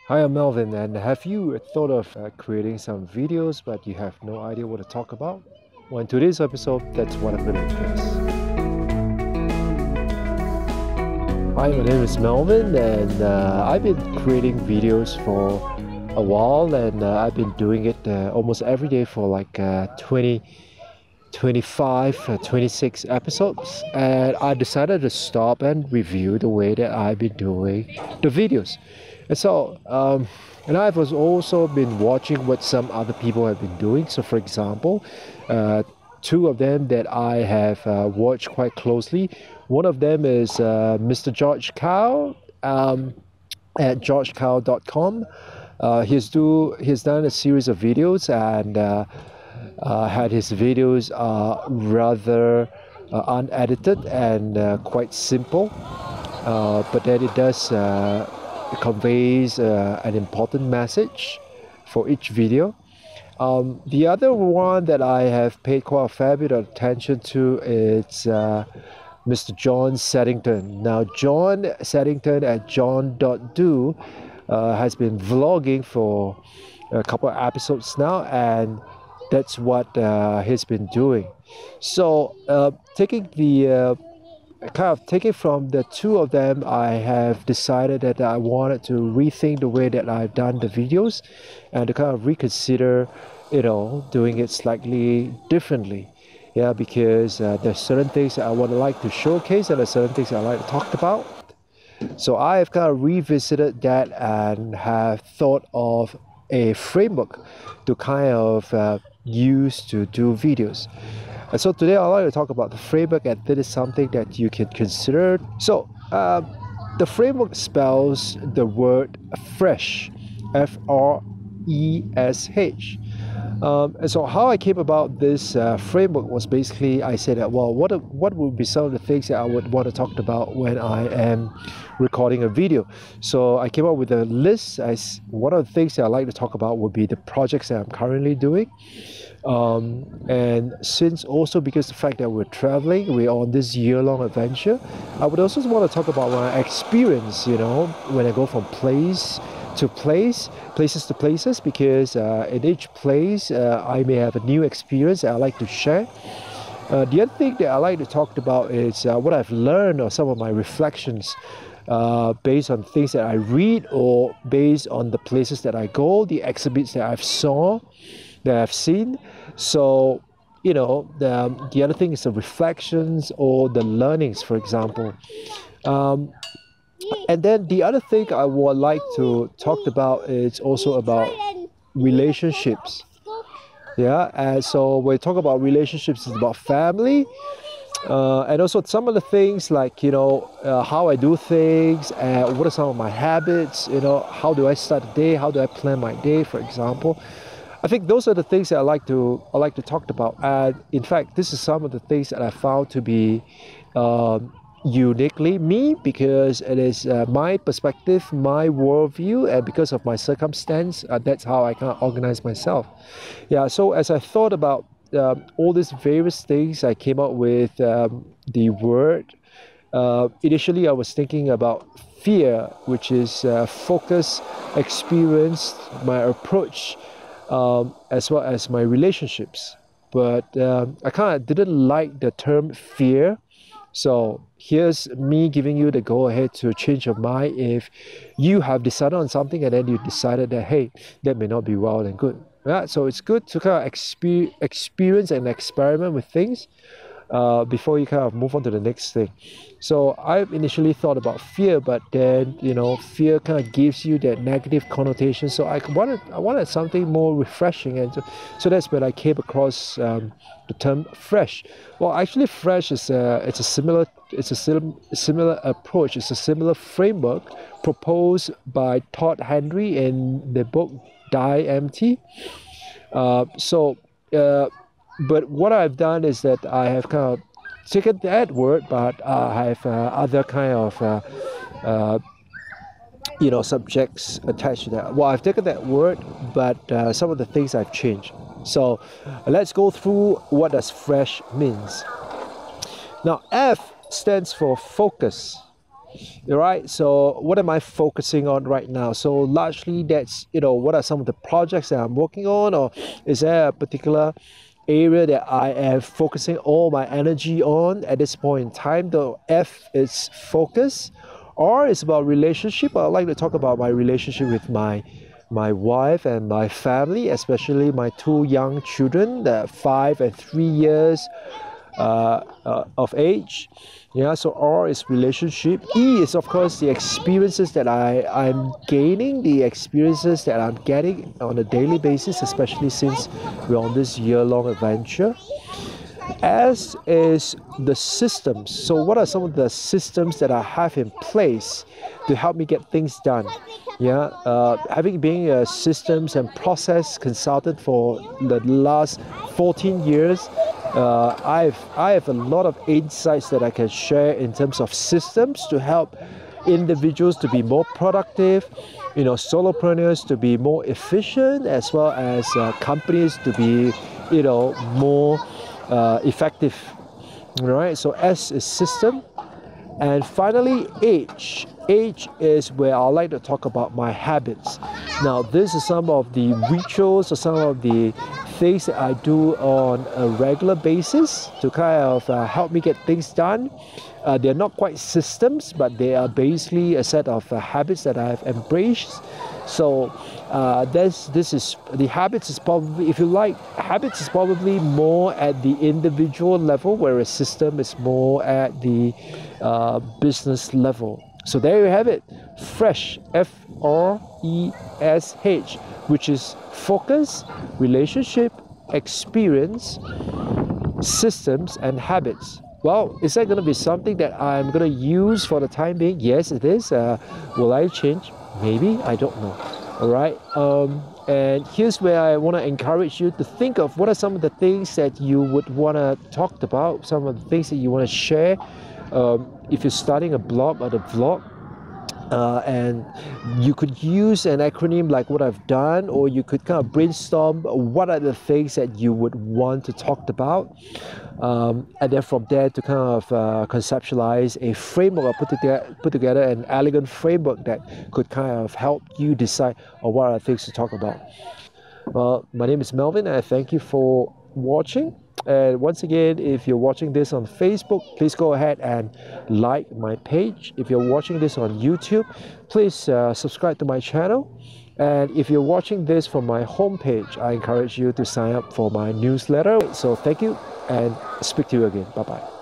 Hi, I'm Melvin, and have you thought of creating some videos but you have no idea what to talk about? Well, in today's episode, that's what I'm going to address. Hi, my name is Melvin, and I've been creating videos for a while, and I've been doing it almost every day for like 20, 25, 26 episodes, and I decided to stop and review the way that I've been doing the videos. And so, and I've also been watching what some other people have been doing. So, for example, two of them that I have watched quite closely. One of them is Mr. George Cow at georgecow.com. He's done a series of videos, and had his videos rather unedited and quite simple, but then it conveys an important message for each video. The other one that I have paid quite a fair bit of attention to is Mr. John Seddington. Now, John Seddington at john.do has been vlogging for a couple of episodes now, and that's what he's been doing. So, taking from the two of them, I have decided that I wanted to rethink the way that I've done the videos and to kind of reconsider, doing it slightly differently. Yeah, because there's certain things that I would like to showcase and there's certain things that I like to talk about. So I have kind of revisited that and have thought of a framework to kind of use to do videos. And so today I'd like to talk about the framework, and that is something that you can consider. So the framework spells the word fresh, Fresh. And so how I came about this framework was basically I said that, well, what would be some of the things that I would want to talk about when I am recording a video. So I came up with a list. As one of the things that I like to talk about would be the projects that I'm currently doing. And since also because the fact that we're traveling, we're on this year-long adventure, I would also want to talk about my experience, when I go from place to place, places to places, because in each place I may have a new experience that I like to share. The other thing that I like to talk about is what I've learned or some of my reflections based on things that I read or based on the places that I go, the exhibits that I've seen. So, the other thing is the reflections or the learnings, for example. And then the other thing I would like to talk about is also about relationships. Yeah, and so when we talk about relationships, it's about family. And also some of the things like, how I do things, what are some of my habits, how do I start the day, how do I plan my day, for example. I think those are the things that I like to talk about. And in fact, this is some of the things that I found to be uniquely me, because it is my perspective, my worldview, and because of my circumstance, that's how I kind of organize myself. Yeah, so as I thought about all these various things, I came up with the word. Initially, I was thinking about fear, which is focus, experience, my approach, as well as my relationships. But I kind of didn't like the term fear. So here's me giving you the go ahead to change your mind if you have decided on something and then you decided that, hey, that may not be well and good. Yeah, so it's good to kind of experience and experiment with things before you kind of move on to the next thing. So I initially thought about fear, but then fear kind of gives you that negative connotation. So I wanted something more refreshing, and so that's when I came across the term fresh. Well, actually, fresh is a similar approach. It's a similar framework proposed by Todd Henry in the book Die Empty. But what I've done is that I have kind of taken that word, but I have other kind of subjects attached to that. Well, I've taken that word, but some of the things I've changed. So let's go through what does fresh means. Now, F stands for focus. Right, so what am I focusing on right now? So largely that's, what are some of the projects that I'm working on, or is there a particular area that I am focusing all my energy on at this point in time? The F is focus. R is about relationship. I'd like to talk about my relationship with my wife and my family, especially my two young children, 5 and 3 years of age. Yeah, so R is relationship. E is, of course, the experiences that I'm gaining, the experiences that I'm getting on a daily basis, especially since we're on this year-long adventure. S is the systems. So what are some of the systems that I have in place to help me get things done? Yeah, having been a systems and process consultant for the last 14 years, I have a lot of insights that I can share in terms of systems to help individuals to be more productive, solopreneurs to be more efficient, as well as companies to be, more effective. Right? So S is system. And finally, H. H is where I like to talk about my habits. Now, this is some of the rituals or some of the things that I do on a regular basis to kind of help me get things done. They're not quite systems, but they are basically a set of habits that I've embraced. So this is the habits is probably, if you like, habits is probably more at the individual level, whereas system is more at the business level. So there you have it, FRESH, FRESH, which is focus, relationship, experience, systems, and habits. Well, is that going to be something that I'm going to use for the time being? Yes, it is. Will I change? Maybe. I don't know. All right. And here's where I want to encourage you to think of what are some of the things that you would want to talk about, some of the things that you want to share. If you're starting a blog or a vlog, and you could use an acronym like what I've done, or you could kind of brainstorm what are the things that you would want to talk about, and then from there to kind of conceptualize a framework or put together an elegant framework that could kind of help you decide on what are the things to talk about. Well, my name is Melvin, and I thank you for watching. And once again, if you're watching this on Facebook, please go ahead and like my page. If you're watching this on YouTube, please subscribe to my channel. And if you're watching this from my homepage, I encourage you to sign up for my newsletter. So thank you, and speak to you again. Bye-bye.